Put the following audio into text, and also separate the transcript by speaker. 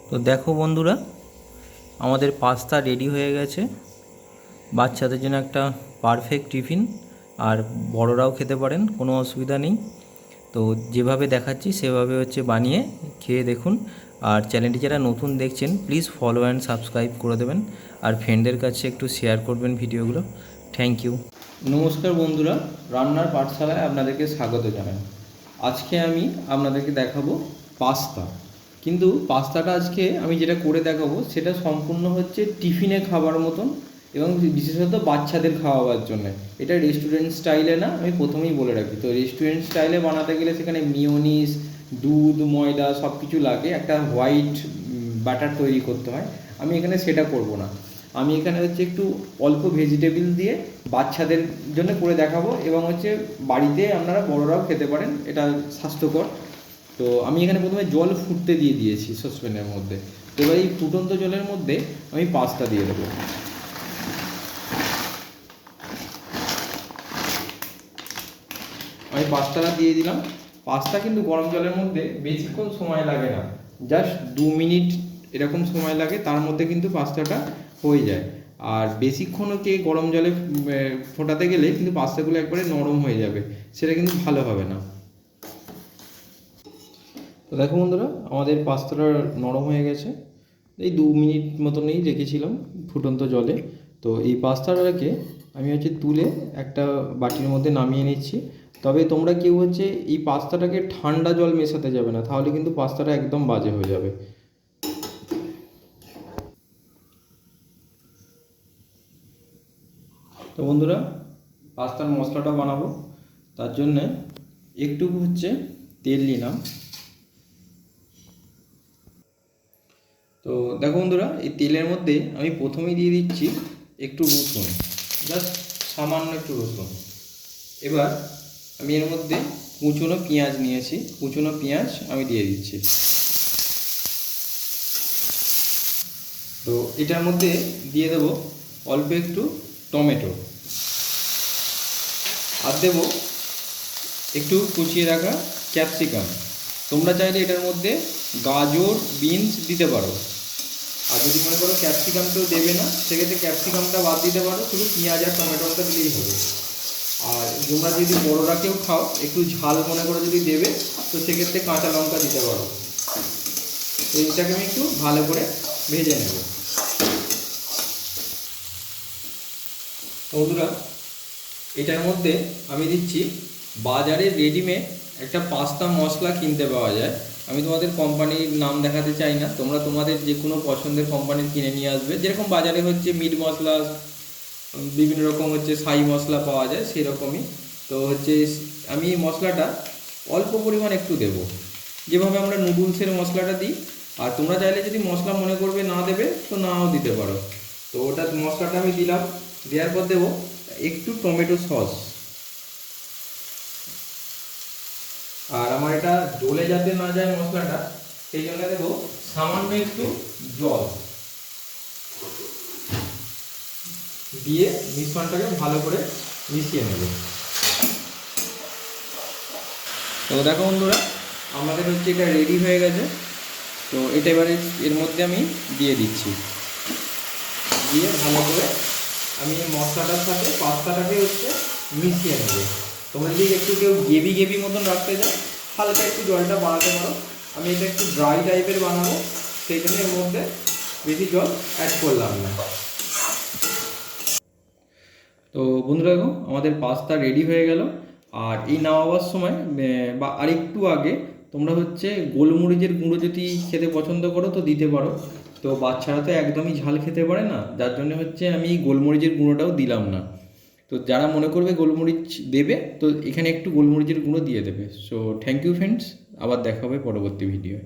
Speaker 1: তো দেখো বন্ধুরা, আমাদের পাস্তা রেডি হয়ে গেছে। বাচ্চাদের জন্য একটা পারফেক্ট টিফিন, আর বড়রাও খেতে পারেন, কোনো অসুবিধা নেই। তো যেভাবে দেখাচ্ছি সেভাবে বানিয়ে খেয়ে দেখুন। আর চ্যানেলটি যারা নতুন দেখছেন প্লিজ ফলো অ্যান্ড সাবস্ক্রাইব করে দেবেন, আর ফ্রেন্ডদের কাছে একটু শেয়ার করবেন ভিডিওগুলো। Thank you. নমস্কার বন্ধুরা, রান্নার পাঠশালায় আপনাদেরকে স্বাগত জানাই। আজকে আমি আপনাদেরকে দেখাবো পাস্তা। কিন্তু পাস্তাটা আজকে আমি যেটা করে দেখাবো সেটা সম্পূর্ণ টিফিনে খাবার মতন, এবং বিশেষত বাচ্চাদের খাওয়াবার জন্য। এটা রেস্টুরেন্ট স্টাইলে না, আমি প্রথমেই বলে রাখি। তো রেস্টুরেন্ট স্টাইলে বানাতে গেলে সেখানে মিওনিস, দুধ, ময়দা সব কিছু লাগে, একটা হোয়াইট ব্যাটার তৈরি করতে হয়। আমি এখানে সেটা করব না। আমি এখানে একটু অল্প ভেজিটেবল দিয়ে বাচ্চাদের জন্য করে দেখাবো, এবং বাড়িতে আপনারা বড়রাও খেতে পারেন, এটা স্বাস্থ্যকর। তো আমি এখানে প্রথমে জল ফুটতে দিয়ে দিয়েছি সসপ্যানের মধ্যে। তো এবার এই ফুটন্ত জলের মধ্যে আমি পাস্তা দিয়ে দেবো। আমি পাস্তাটা দিয়ে দিলাম। পাস্তা কিন্তু গরম জলের মধ্যে বেশিক্ষণ সময় লাগে না, জাস্ট 2 মিনিট এরকম সময় লাগে, তার মধ্যে কিন্তু পাস্তাটা হয়ে যায়। আর বেশিক্ষণ গরম জলে ফোটাতে গেলে কিন্তু পাস্তাগুলো একবারে নরম হয়ে যাবে, সেটা কিন্তু ভালো হবে না। তো দেখো বন্ধুরা, আমাদের পাস্তাটা নরম হয়ে গেছে। এই 2 মিনিট মতনই রেখেছিলাম ফুটন্ত জলে। তো এই পাস্তাটাকে আমি তুলে একটা বাটির মধ্যে নামিয়ে নিচ্ছি। তবে তোমরা কেউ এই পাস্তাটাকে ঠান্ডা জল মেশাতে যাবে না, তাহলে কিন্তু পাস্তাটা একদম বাজে হয়ে যাবে। তো বন্ধুরা, পাস্তার মশলাটা বানাবো, তার জন্যে একটু তেল নিলাম। তো দেখো বন্ধুরা, এই তেলের মধ্যে আমি প্রথমেই দিয়ে দিচ্ছি একটু রসুন, জাস্ট সামান্য একটু রসুন। এবার আমি এর মধ্যে কুচনো পেঁয়াজ নিয়েছি, কুচনো পেঁয়াজ আমি দিয়ে দিচ্ছি। তো এটার মধ্যে দিয়ে দেব অল্প একটু টমেটো, আর দেব একটু কুচিয়ে রাখা ক্যাপসিকাম। তোমরা চাইলে এটার মধ্যে গাজর, বিনস দিতে পারো। আর যদি মনে করো ক্যাপসিকামটাও দেবে না, সেক্ষেত্রে ক্যাপসিকামটা বাদ দিতে পারো, শুধু পেঁয়াজ আর টমেটোটা দিলেই হবে। আর তোমরা যদি বড়রা কেউ খাও, একটু ঝাল মনে করে যদি দেবে, তো সেক্ষেত্রে কাঁচা লঙ্কা দিতে পারো। তো এইটাকে আমি একটু ভালো করে ভেজে নেব। বন্ধুরা, এটার মধ্যে আমি দিচ্ছি বাজারে রেডিমেড একটা পাস্তা মশলা কিনতে পাওয়া যায়। আমি তোমাদের কোম্পানির নাম দেখাতে চাই না, তোমরা তোমাদের যে কোনো পছন্দের কোম্পানির কিনে নিয়ে আসবে। যেরকম বাজারে মিট মশলা, বিভিন্ন রকম সাই মশলা পাওয়া যায়, সেরকমই। তো আমি এই মশলাটা অল্প পরিমাণ একটু দেব, যেভাবে আমরা নুডলসের মশলাটা দিই। আর তোমরা চাইলে যদি মশলা মনে করবে না দেবে, তো নাও দিতে পারো। তো ওটা মশলাটা আমি দিলাম। দেওয়ার পর দেবো একটু টমেটো সস। আর আমার এটা জ্বলে যাতে না যায় মশলাটা, সেই জন্য দেবো সামান্য একটু জল দিয়ে মিশ্রণটাকে ভালো করে মিশিয়ে নেব। তো দেখো বন্ধুরা, আমাদের এটা রেডি হয়ে গেছে। তো এটা এবারে এর মধ্যে আমি দিয়ে দিচ্ছি। দিয়ে ভালো করে আমি এই মশলাটার সাথে পাস্তাটাকে মিশিয়ে নেব। তোমরা যদি একটু কেউ গেবি গেবি মতন রাখতে চাও, হালকা একটু জলটা বাড়াতে পারো। আমি এটা একটু ড্রাই টাইপের বানাবো, সেই জন্য এর মধ্যে বেশি জল অ্যাড করলাম না। তো বন্ধুরা, দেখো আমাদের পাস্তা রেডি হয়ে গেল। আর এই নামাবার সময় বা আরেকটু আগে তোমরা গোলমরিচের গুঁড়ো যদি খেতে পছন্দ করো তো দিতে পারো। তো বাচ্চারা তো একদমই ঝাল খেতে পারে না, যার জন্য আমি এই গোলমরিচের গুঁড়োটাও দিলাম না। তো যারা মনে করবে গোলমরিচ দেবে, তো এখানে একটু গোলমরিচের গুঁড়ো দিয়ে দেবে। সো থ্যাংক ইউ ফ্রেন্ডস, আবার দেখা হবে পরবর্তী ভিডিওয়।